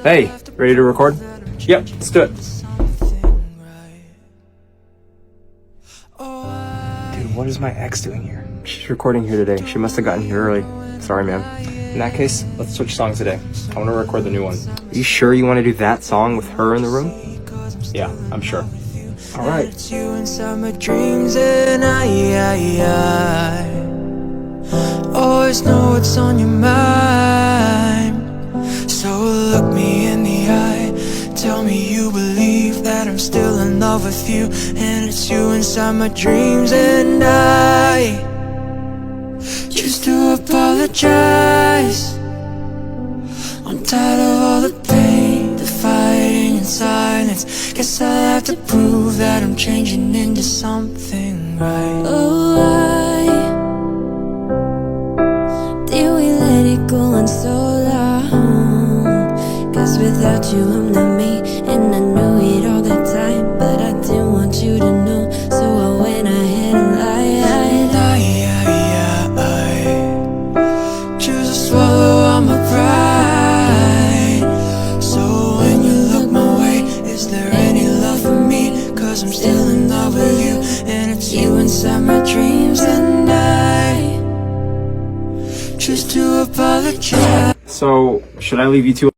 Hey, ready to record? Yep, let's do it. Dude, what is my ex doing here? She's recording here today. She must have gotten here early. Sorry, man. In that case, let's switch songs today. I want to record the new one. Are you sure you want to do that song with her in the room? Yeah, I'm sure. All right. It's you inside my dreams, and I always know what's on your mind. So look me in the eye, tell me you believe that I'm still in love with you. And it's you inside my dreams, and I choose to apologize. I'm tired of all the pain, the fighting in silence. Guess I'll have to prove that I'm changing into something right. Oh, why did we let it go on so long? 'Cause without you I'm not me, and I knew it all the time, but I didn't want you to know, so I went ahead and lied. I choose to swallow all my pride. So when you look my way, is there any love for me? 'Cause I'm still in love with you, and it's you inside my dreams, and I choose to apologize. So, should I leave you two